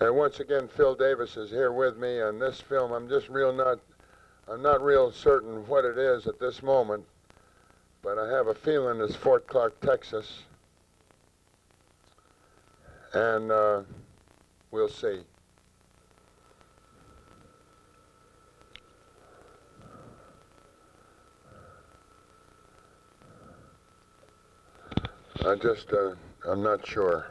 And once again, Phil Davis is here with me on this film. I'm not real certain what it is at this moment, but I have a feeling it's Fort Clark, Texas. And we'll see. I'm not sure.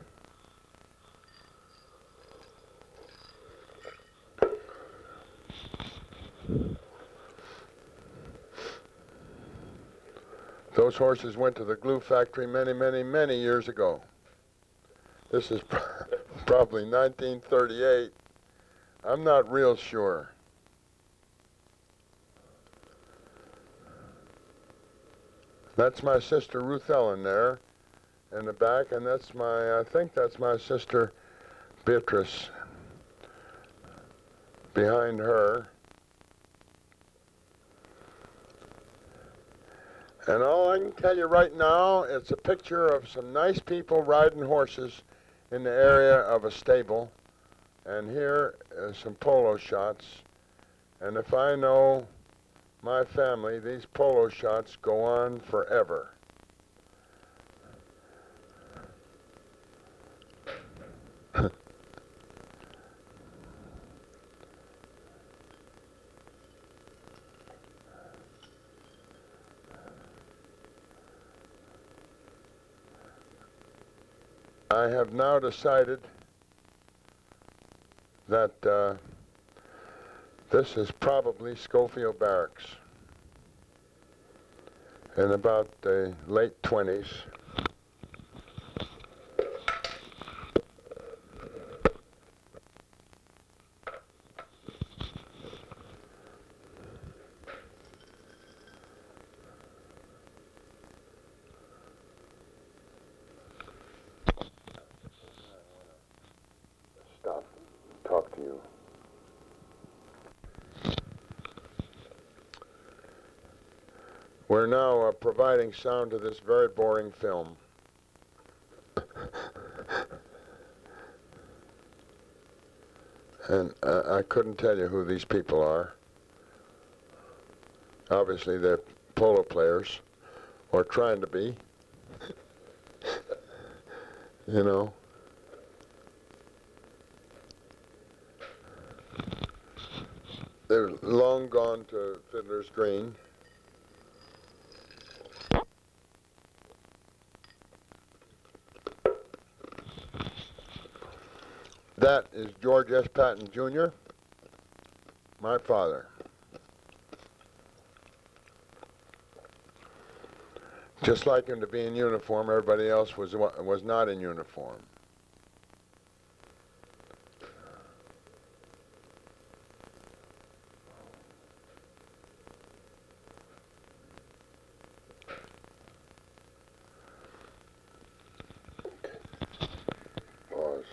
Those horses went to the glue factory many, many, many years ago. This is probably 1938. I'm not real sure. That's my sister Ruth Ellen there in the back, and I think that's my sister Beatrice behind her. And all I can tell you right now, it's a picture of some nice people riding horses in the area of a stable. And here are some polo shots. And if I know my family, these polo shots go on forever. I have now decided that this is probably Schofield Barracks in about the late 20s. Stop, talk to you. We're now providing sound to this very boring film. And I couldn't tell you who these people are. Obviously they're polo players, or trying to be. You know. They're long gone to Fiddler's Green. That is George S. Patton Jr., my father. Just like him to be in uniform, everybody else was not in uniform. Pause.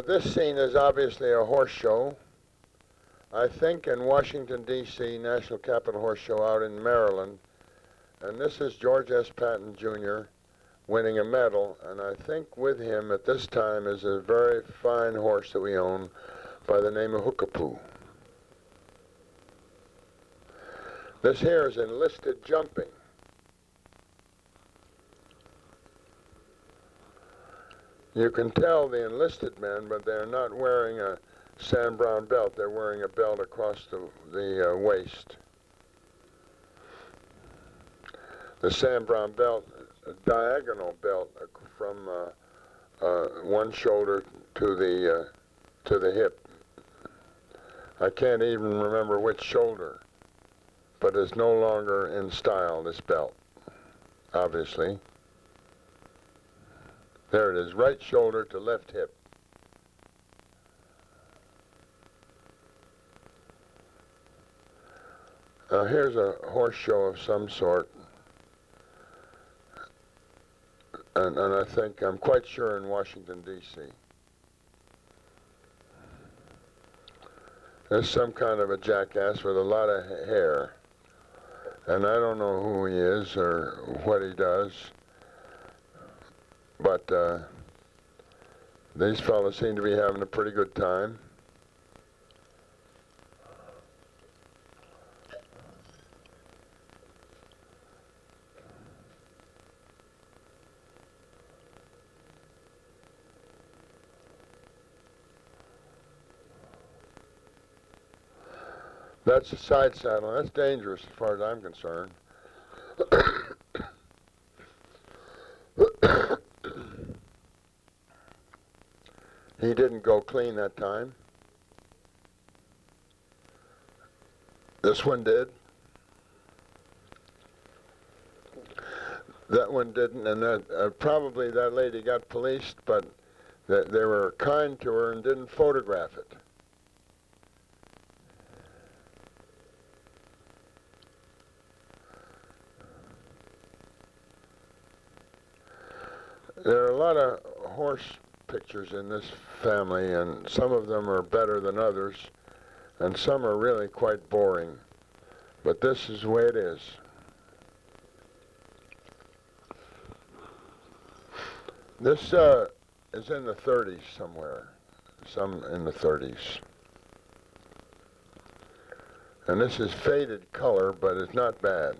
This scene is obviously a horse show. I think in Washington, D.C., National Capital Horse Show out in Maryland. And this is George S. Patton Jr. winning a medal. And I think with him at this time is a very fine horse that we own by the name of Hookapoo. This here is enlisted jumping. You can tell the enlisted men, but they're not wearing a sand brown belt. They're wearing a belt across the waist. The sand brown belt, a diagonal belt from one shoulder to the hip. I can't even remember which shoulder, but it's no longer in style, this belt, obviously. There it is, right shoulder to left hip. Now here's a horse show of some sort. And I think, I'm quite sure in Washington, D.C. There's some kind of a jackass with a lot of hair. And I don't know who he is or what he does. But these fellows seem to be having a pretty good time. That's a side saddle. That's dangerous as far as I'm concerned. He didn't go clean that time. This one did. That one didn't, and that probably that lady got policed, but they were kind to her and didn't photograph it. There are a lot of horse pictures in this family, and some of them are better than others, and some are really quite boring. But this is the way it is. This is in the 30s somewhere, some in the 30s. And this is faded color, but it's not bad.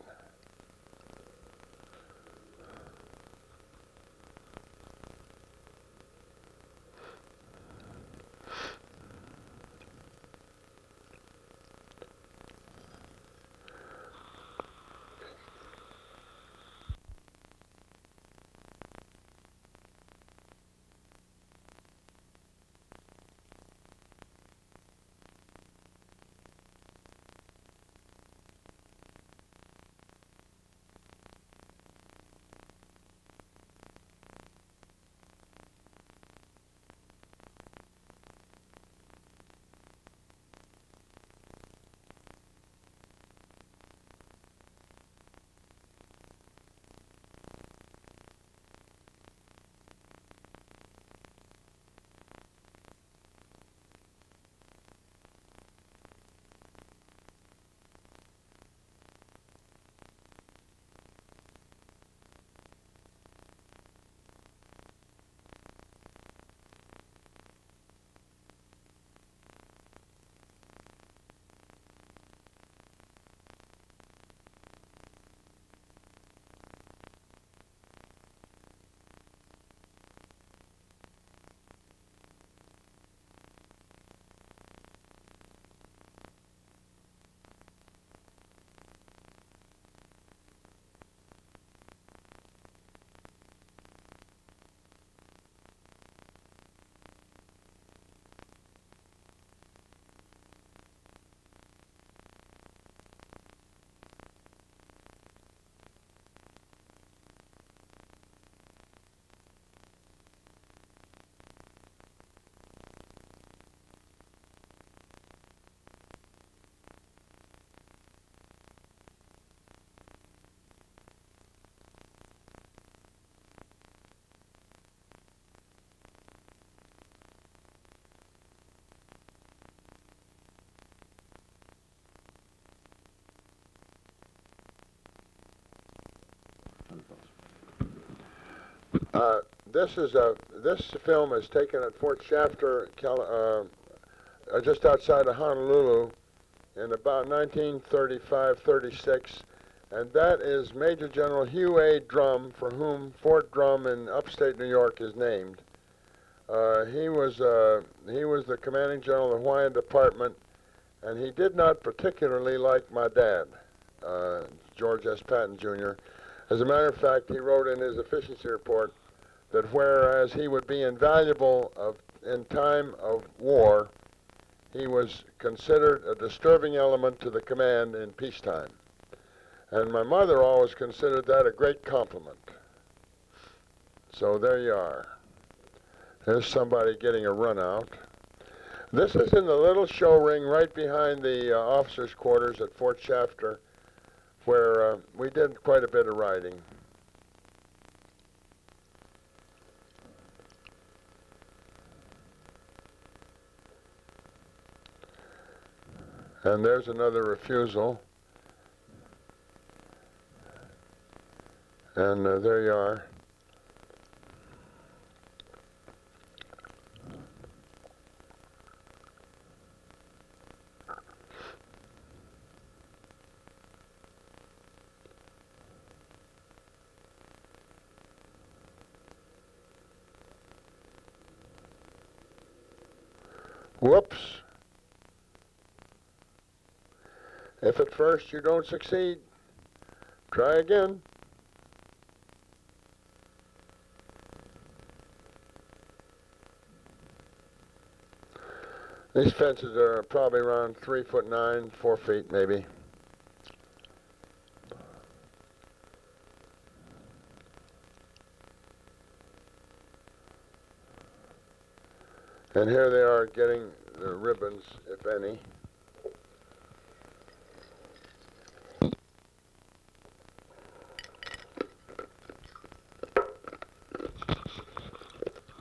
This film is taken at Fort Shafter, just outside of Honolulu, in about 1935-36, and that is Major General Hugh A. Drum, for whom Fort Drum in upstate New York is named. He was the commanding general of the Hawaiian Department, and he did not particularly like my dad, George S. Patton Jr. As a matter of fact, he wrote in his efficiency report that whereas he would be invaluable in time of war, he was considered a disturbing element to the command in peacetime. And my mother always considered that a great compliment. So there you are. There's somebody getting a run out. This is in the little show ring right behind the officers' quarters at Fort Shafter, where we did quite a bit of riding. And there's another refusal. And there you are. Whoops. If at first you don't succeed, try again. These fences are probably around 3'9", 4 feet maybe. And here they are getting the ribbons, if any.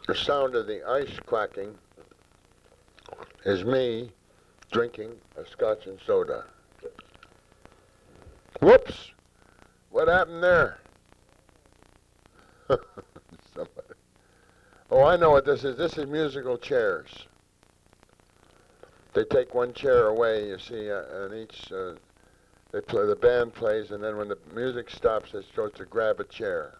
The sound of the ice clacking is me drinking a scotch and soda. Whoops! What happened there? Somebody. Oh, I know what this is. This is musical chairs. They take one chair away, you see, and each, they play, the band plays, and then when the music stops, they're supposed to grab a chair.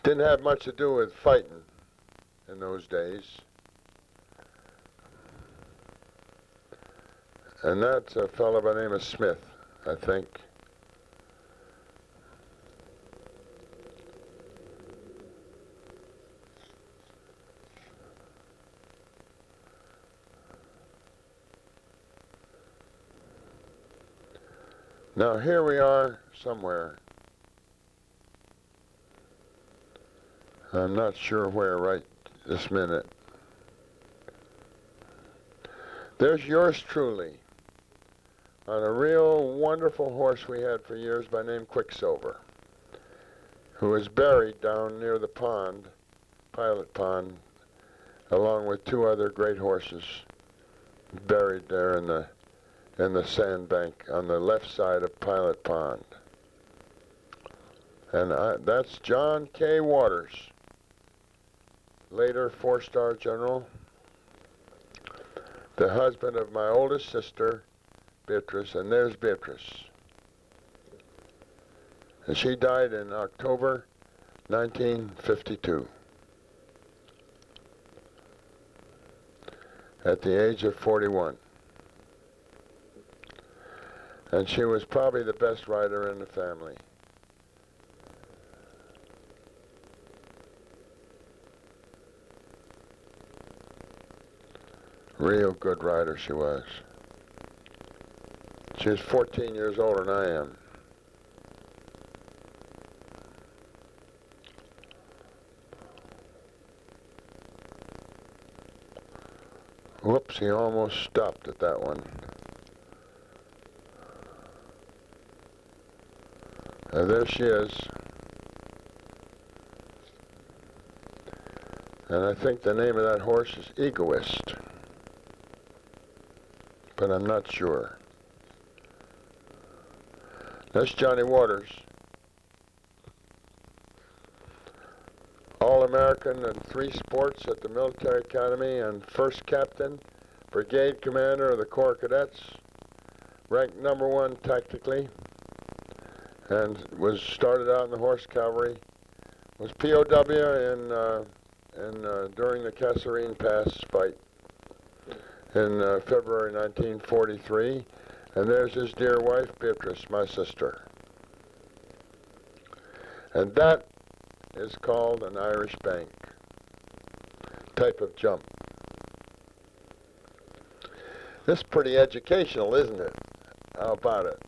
Didn't have much to do with fighting in those days. And that's a fellow by the name of Smith, I think. Now here we are somewhere. I'm not sure where right this minute. There's yours truly on a real wonderful horse we had for years by name Quicksilver, who was buried down near the pond, Pilot Pond, along with two other great horses buried there in the sandbank on the left side of Pilot Pond. And that's John K. Waters, later 4-star general, the husband of my oldest sister, Beatrice, and there's Beatrice. And she died in October 1952 at the age of 41. And she was probably the best rider in the family. Real good rider she was. She was 14 years older than I am. Whoops, he almost stopped at that one. There she is. And I think the name of that horse is Egoist, but I'm not sure. That's Johnny Waters. All-American in 3 sports at the Military Academy, and first captain, brigade commander of the Corps Cadets, ranked #1 tactically, and was started out in the Horse Cavalry. Was POW during the Kasserine Pass fight in February 1943. And there's his dear wife, Beatrice, my sister. And that is called an Irish bank type of jump. This is pretty educational, isn't it? How about it?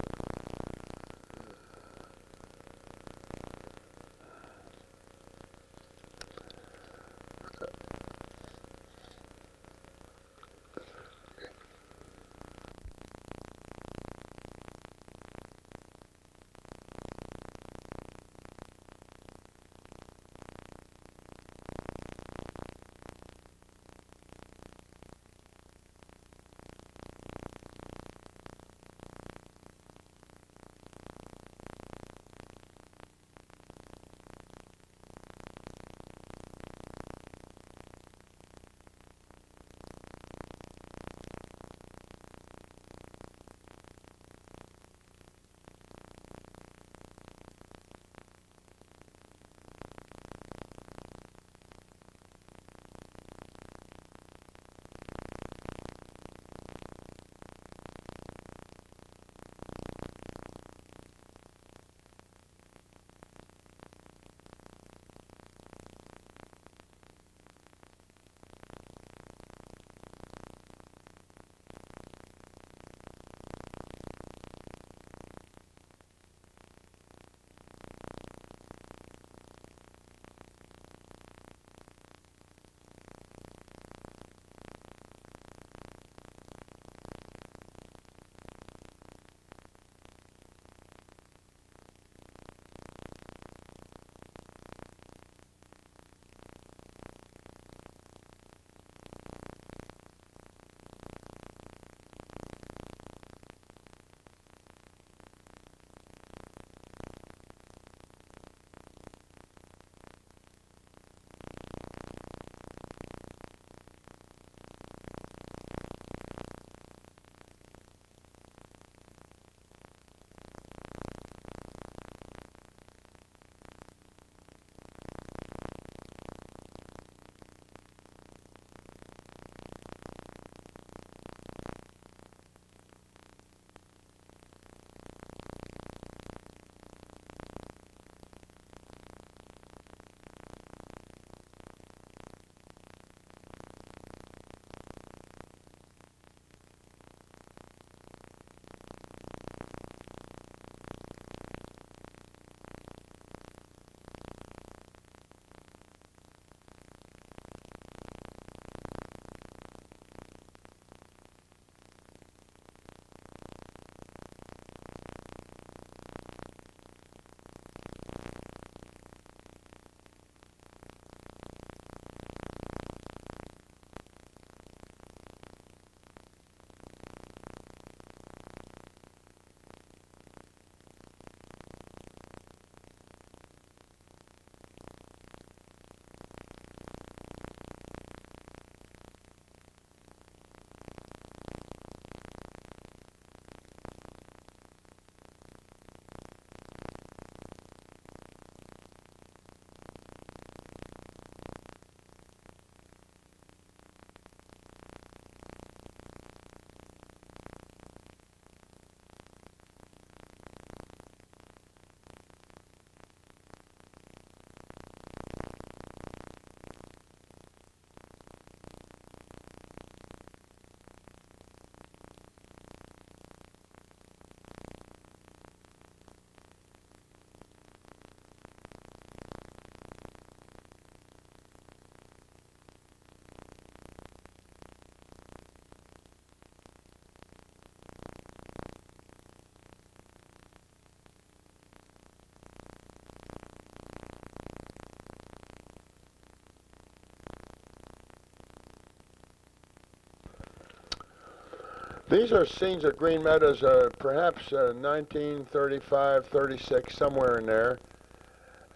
These are scenes of Green Meadows, perhaps 1935, 36, somewhere in there.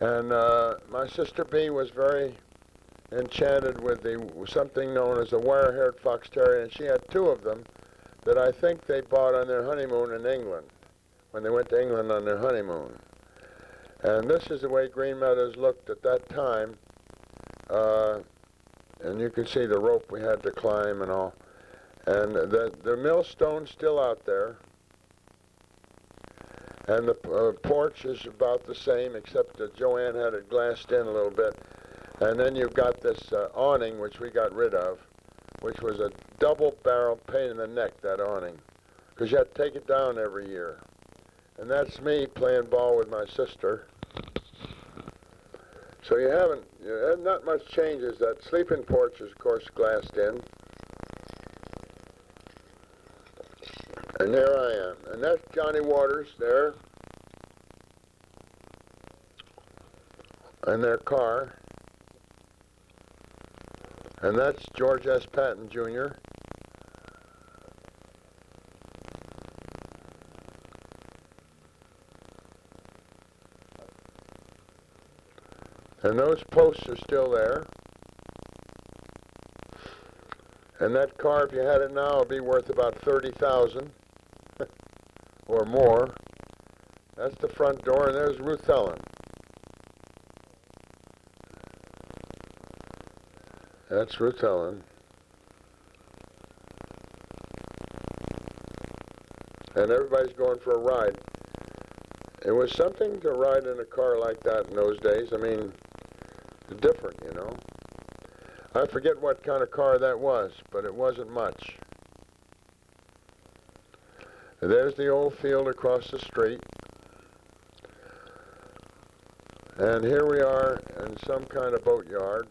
And my sister B was very enchanted with something known as a wire-haired fox terrier, and she had two of them that I think they bought on their honeymoon in England, when they went to England on their honeymoon. And this is the way Green Meadows looked at that time. And you can see the rope we had to climb and all. And the millstone's still out there. And the porch is about the same, except that Joanne had it glassed in a little bit. And then you've got this awning, which we got rid of, which was a double-barrel pain in the neck, that awning, because you had to take it down every year. And that's me playing ball with my sister. So you haven't, not much changes. That sleeping porch is, of course, glassed in. And there I am. And that's Johnny Waters there. And their car. And that's George S. Patton Jr. And those posts are still there. And that car, if you had it now, would be worth about $30,000 or more. That's the front door, and there's Ruth Ellen. That's Ruth Ellen. And everybody's going for a ride. It was something to ride in a car like that in those days. I mean, different, you know. I forget what kind of car that was, but it wasn't much. There's the old field across the street. And here we are in some kind of boatyard.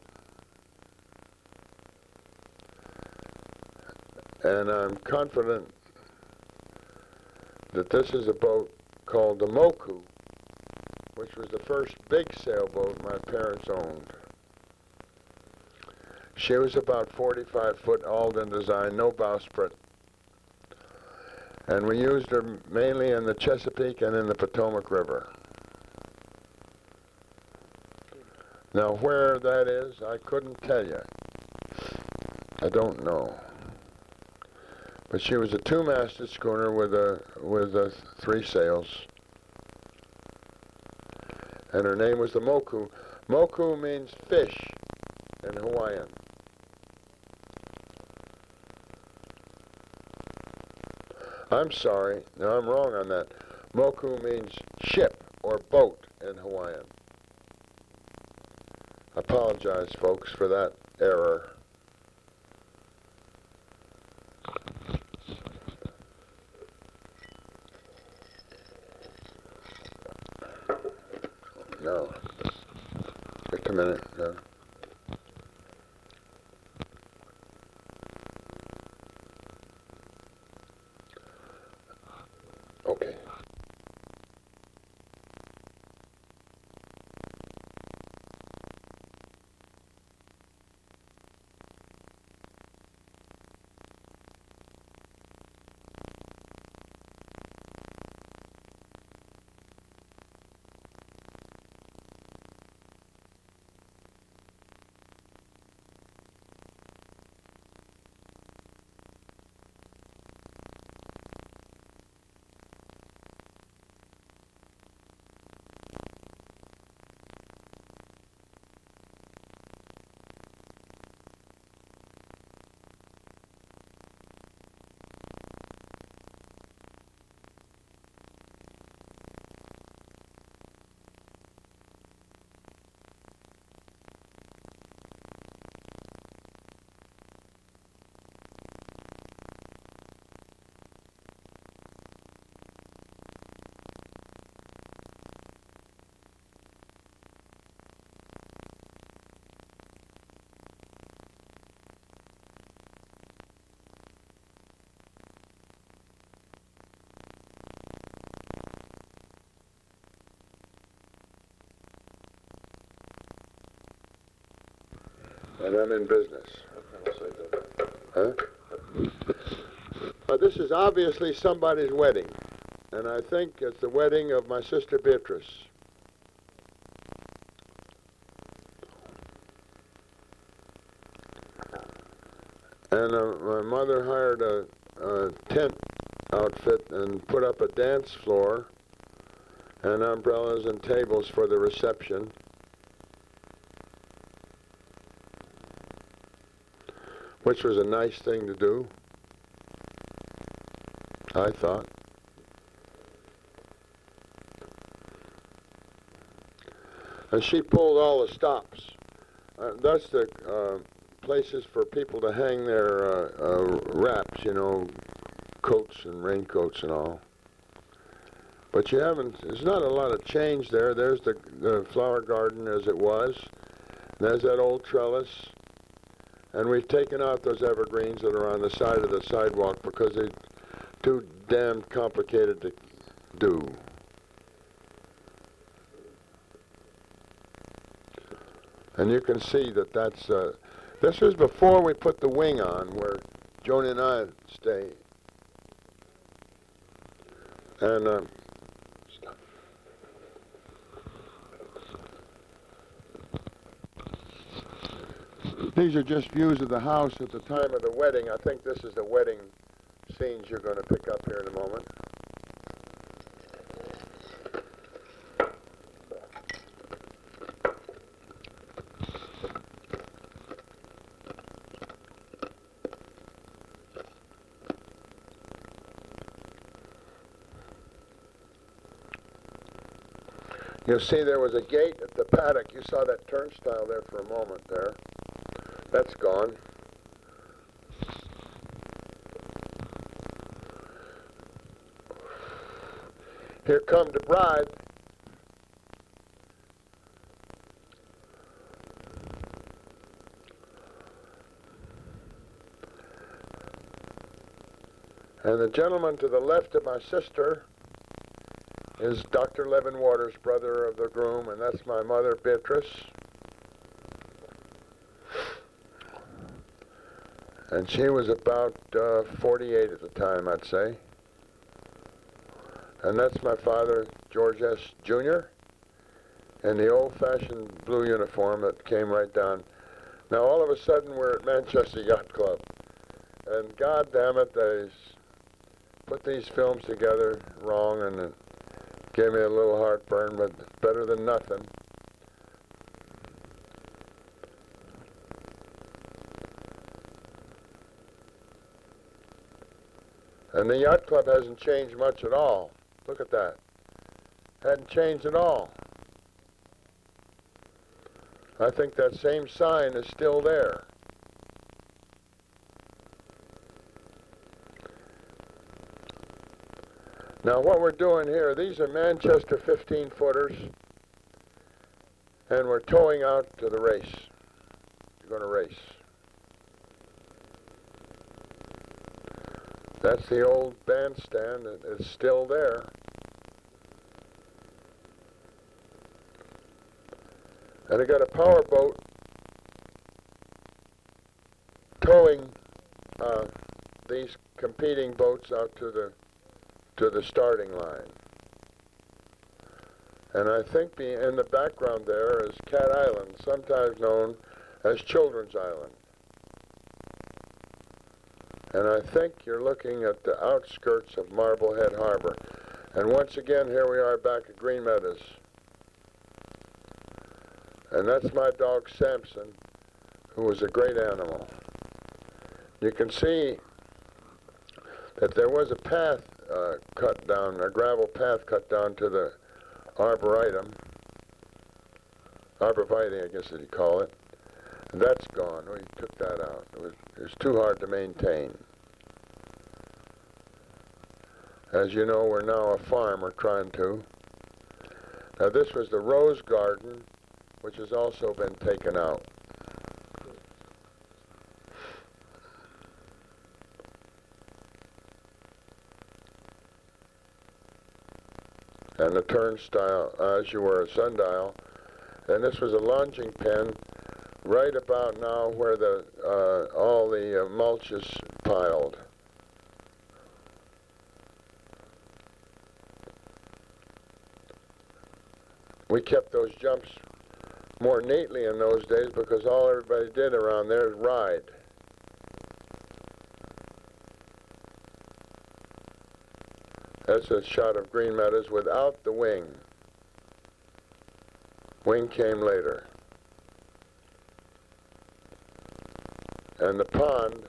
And I'm confident that this is a boat called the Moku, which was the first big sailboat my parents owned. She was about 45 foot, Alden design, no bowsprit. And we used her mainly in the Chesapeake and in the Potomac River. Now where that is, I couldn't tell you. I don't know. But she was a two-masted schooner with 3 sails. And her name was the Moku. Moku means fish in Hawaiian. I'm sorry, no, I'm wrong on that. Moku means ship or boat in Hawaiian. I apologize, folks, for that error. No. Just a minute. No. Okay. And I'm in business. Huh? This is obviously somebody's wedding, and I think it's the wedding of my sister Beatrice. And my mother hired a tent outfit and put up a dance floor and umbrellas and tables for the reception. Which was a nice thing to do, I thought. And she pulled all the stops. That's the places for people to hang their wraps, you know, coats and raincoats and all. But there's not a lot of change there. There's the flower garden as it was. There's that old trellis. And we've taken out those evergreens that are on the side of the sidewalk because they're too damn complicated to do. And you can see that this was before we put the wing on where Joni and I stay. And these are just views of the house at the time of the wedding. I think this is the wedding scenes you're going to pick up here in a moment. You'll see there was a gate at the paddock. You saw that turnstile there for a moment there. That's gone. Here come the bride. And the gentleman to the left of my sister is Dr. Levin Waters, brother of the groom, and that's my mother, Beatrice. And she was about 48 at the time, I'd say. And that's my father, George S. Jr., in the old-fashioned blue uniform that came right down. Now, all of a sudden, we're at Manchester Yacht Club. And God damn it, they put these films together wrong, and it gave me a little heartburn, but better than nothing. And the yacht club hasn't changed much at all. Look at that. Hadn't changed at all. I think that same sign is still there. Now what we're doing here, these are Manchester 15-footers, and we're towing out to the race. We're going to race. That's the old bandstand. It's still there. And I got a power boat towing these competing boats out to the starting line. And I think in the background there is Cat Island, sometimes known as Children's Island. And I think you're looking at the outskirts of Marblehead Harbor. And once again, here we are back at Green Meadows. And that's my dog Samson, who was a great animal. You can see that there was a path cut down, a gravel path cut down to the arboretum, arborvitae, I guess as you call it. And that's gone. We took that out. It was too hard to maintain. As you know, we're now a farm. We're trying to. Now this was the rose garden, which has also been taken out. And the turnstile, as you were, a sundial. And this was a lunging pen right about now where all the mulch is piled. We kept those jumps more neatly in those days because all everybody did around there is ride. That's a shot of green meadows without the wing. Wing came later. And the pond,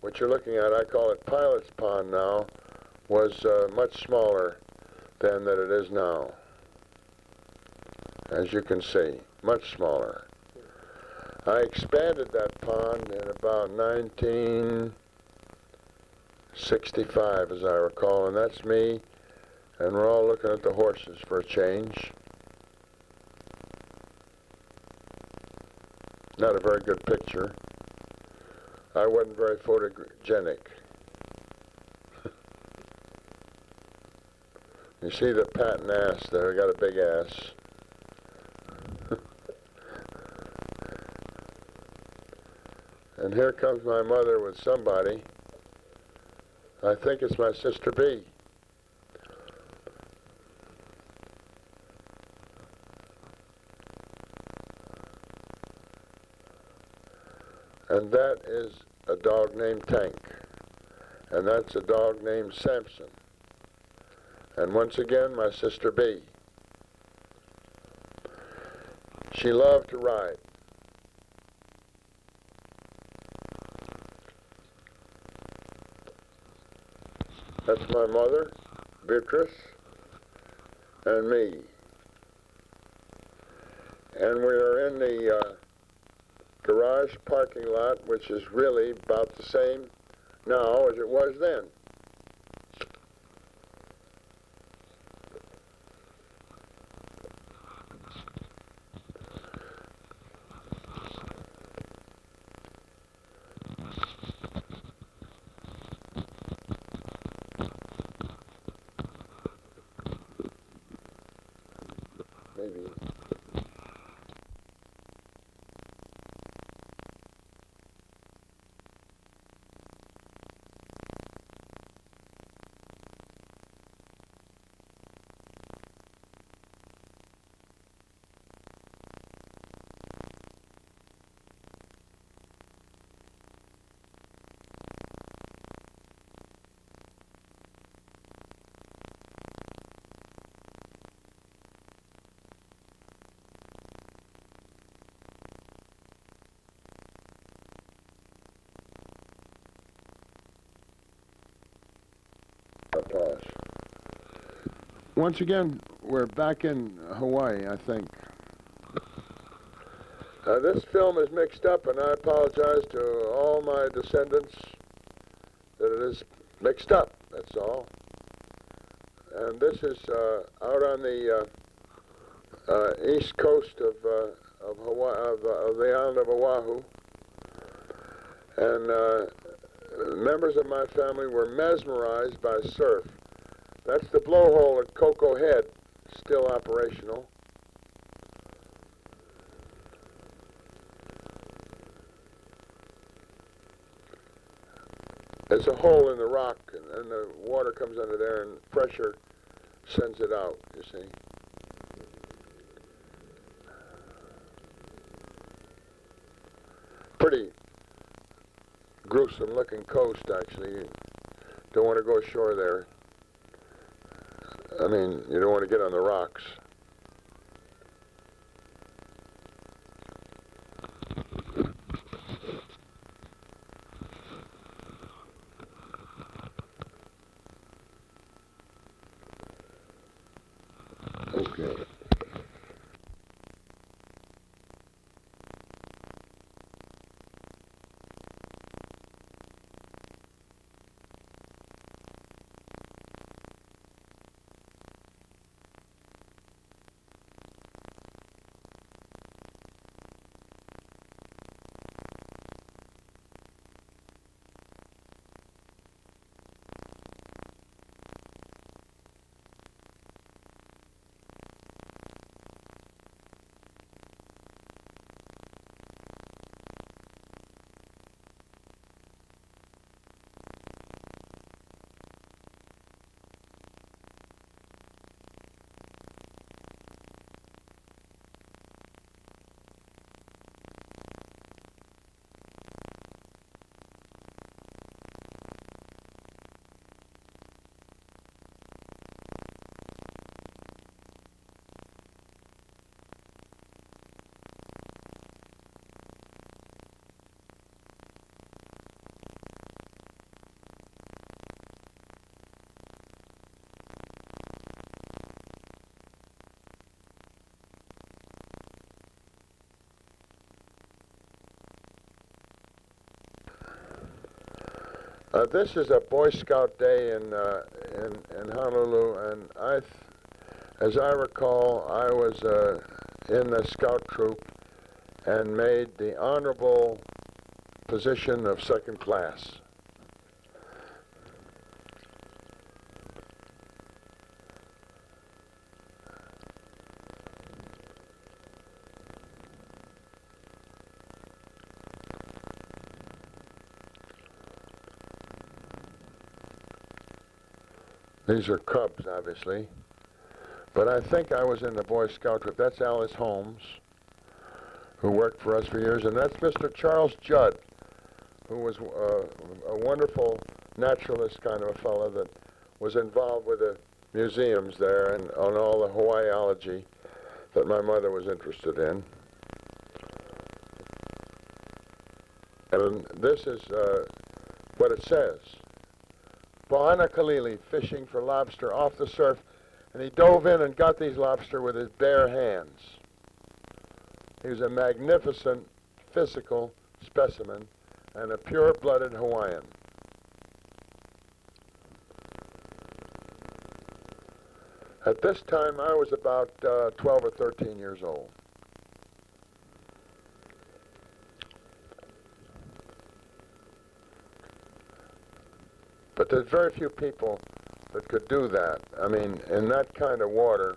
what you're looking at, I call it Pilot's Pond now, was much smaller than that it is now. As you can see, much smaller. I expanded that pond in about 1965, as I recall, and that's me, and we're all looking at the horses for a change. Not a very good picture. I wasn't very photogenic. You see the Patton ass there, I got a big ass. And here comes my mother with somebody. I think it's my sister B. And that is a dog named Tank. And that's a dog named Samson. And once again, my sister B. She loved to ride. That's my mother, Beatrice, and me. And we are in the garage parking lot, which is really about the same now as it was then. Maybe. Pass. Once again, we're back in Hawaii, I think. This film is mixed up, and I apologize to all my descendants that it is mixed up, that's all. And this is out on the east coast of Hawaii, of the island of Oahu. And members of my family were mesmerized by surf. That's the blowhole at Cocoa Head, still operational. There's a hole in the rock, and the water comes under there, and pressure sends it out, you see. Pretty gruesome looking coast, actually. You don't want to go ashore there. I mean, you don't want to get on the rocks. Okay. This is a Boy Scout day in Honolulu, and as I recall, I was in the scout troop and made the honorable position of second class. These are cubs, obviously, but I think I was in the Boy Scout troop. That's Alice Holmes, who worked for us for years, and that's Mr. Charles Judd, who was a wonderful naturalist kind of a fellow that was involved with the museums there and on all the Hawaiiology that my mother was interested in. And this is what it says. Pohana Kalili fishing for lobster off the surf, and he dove in and got these lobster with his bare hands. He was a magnificent physical specimen and a pure-blooded Hawaiian. At this time, I was about 12 or 13 years old. But there's very few people that could do that. I mean, in that kind of water,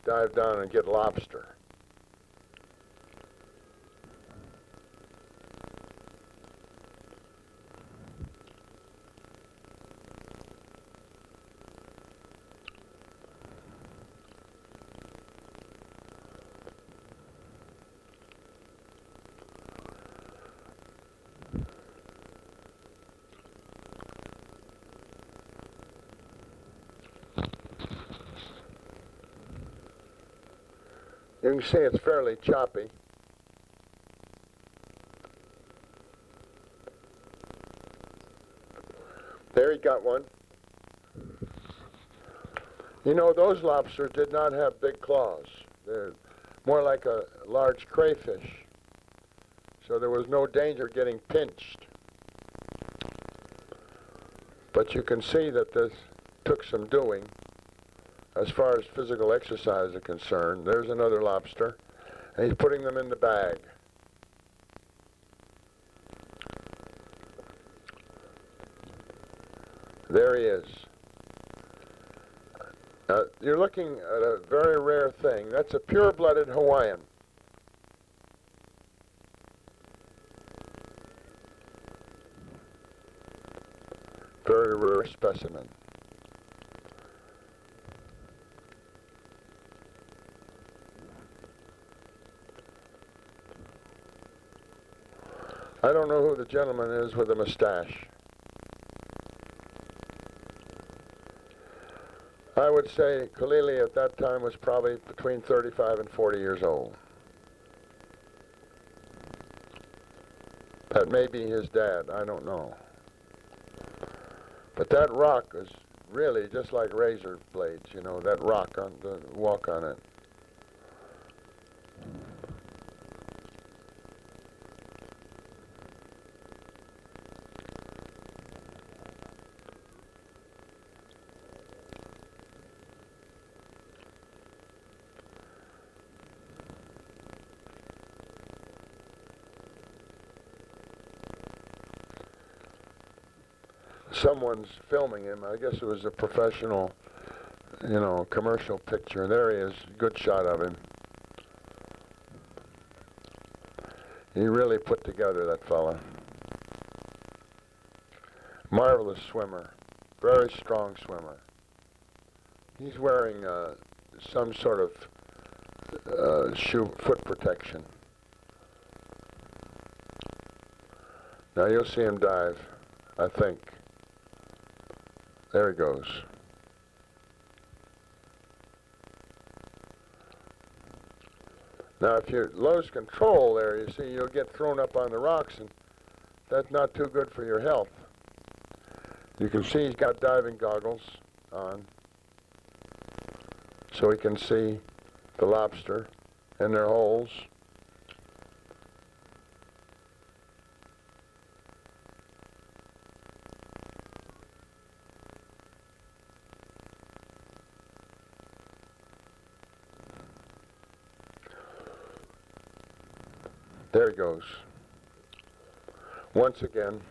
dive down and get lobster. You can see it's fairly choppy. There he got one. You know, those lobsters did not have big claws. They're more like a large crayfish. So there was no danger getting pinched. But you can see that this took some doing. As far as physical exercise is concerned, there's another lobster, and he's putting them in the bag. There he is. You're looking at a very rare thing. That's a pure-blooded Hawaiian. Very rare specimen. I don't know who the gentleman is with the mustache. I would say Kalili at that time was probably between 35 and 40 years old. That may be his dad, I don't know. But that rock is really just like razor blades, you know, that rock on the walk on it. Someone's filming him. I guess it was a professional, you know, commercial picture. There he is. Good shot of him. He really put together, that fella. Marvelous swimmer. Very strong swimmer. He's wearing some sort of foot protection. Now you'll see him dive, I think. There he goes. Now, if you lose control there, you see, you'll get thrown up on the rocks, and that's not too good for your health. You can see he's got diving goggles on, so he can see the lobster in their holes. he goes. Once again.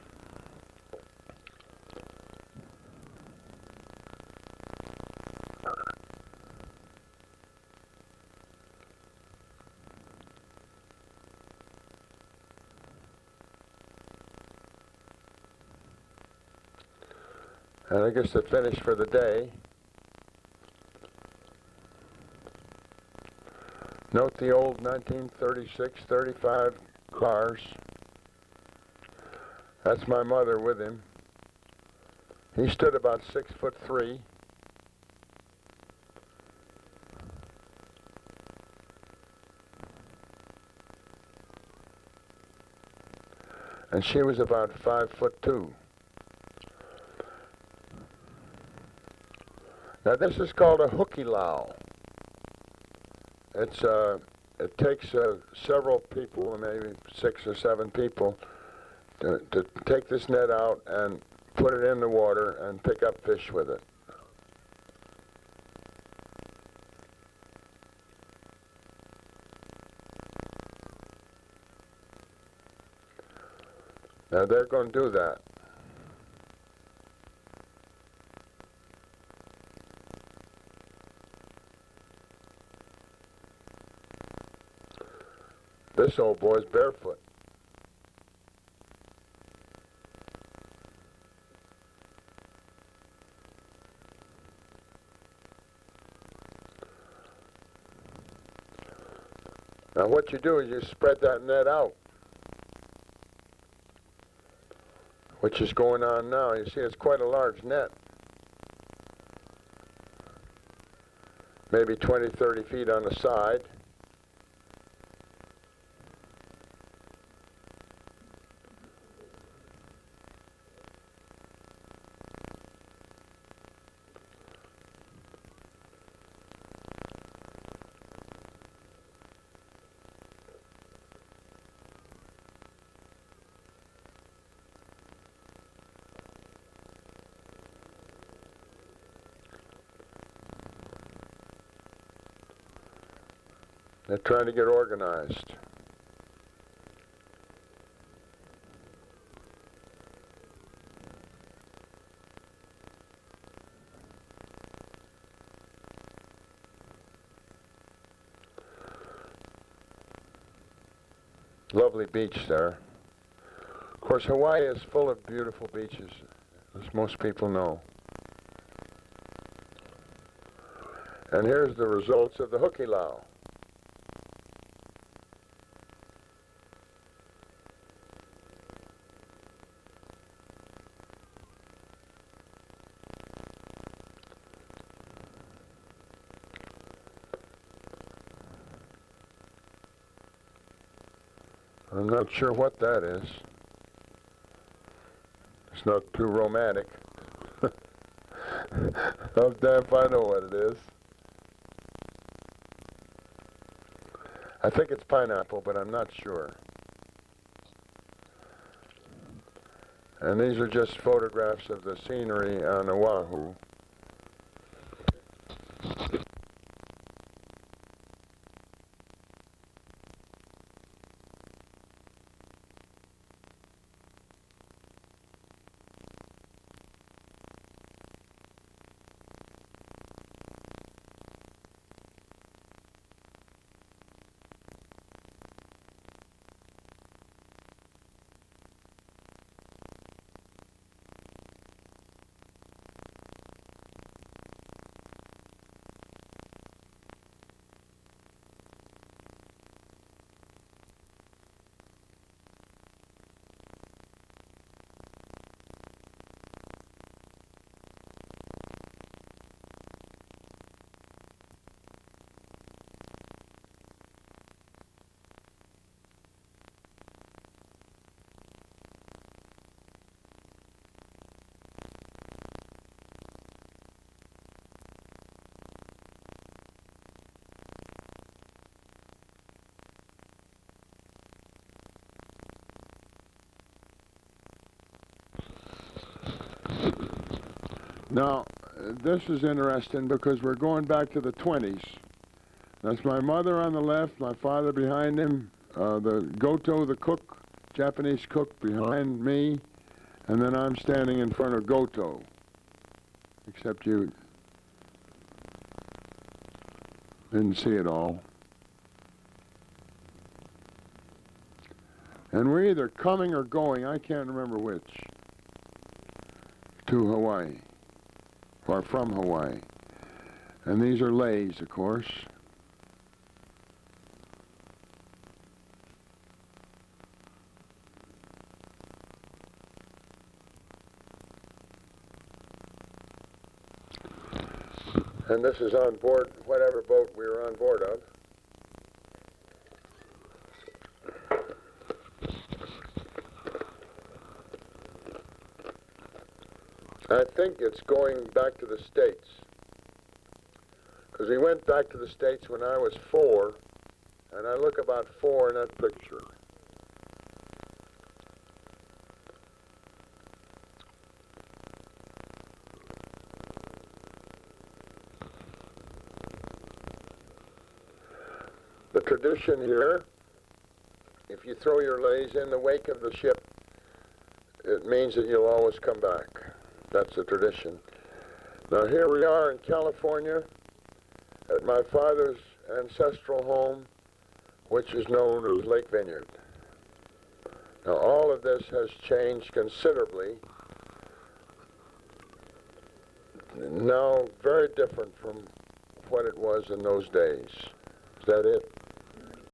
And I guess to finish for the day, note the old 1936, 35 cars. That's my mother with him. He stood about 6'3". And she was about 5'2". Now this is called a hooky low. It takes several people, maybe 6 or 7 people, to take this net out and put it in the water and pick up fish with it. Now they're going to do that. This old boy's barefoot. Now what you do is you spread that net out, which is going on now. You see it's quite a large net. Maybe 20, 30 feet on the side. They're trying to get organized. Lovely beach there. Of course, Hawaii is full of beautiful beaches, as most people know. And here's the results of the hooky low. I'm not sure what that is. It's not too romantic. I'm damn if I know what it is. I think it's pineapple, but I'm not sure. And these are just photographs of the scenery on Oahu. Now, this is interesting because we're going back to the 20s. That's my mother on the left, my father behind him, the Goto, the cook, Japanese cook behind me, and then I'm standing in front of Goto, except you didn't see it all. And we're either coming or going, I can't remember which, to Hawaii, or from Hawaii. And these are leis, of course. And this is on board whatever boat we were on board of. I think it's going back to the States, because we went back to the States when I was 4, and I look about 4 in that picture. The tradition here, if you throw your leis in the wake of the ship, it means that you'll always come back. That's the tradition. Now here we are in California at my father's ancestral home, which is known as Lake Vineyard. Now all of this has changed considerably. Now very different from what it was in those days. Is that it?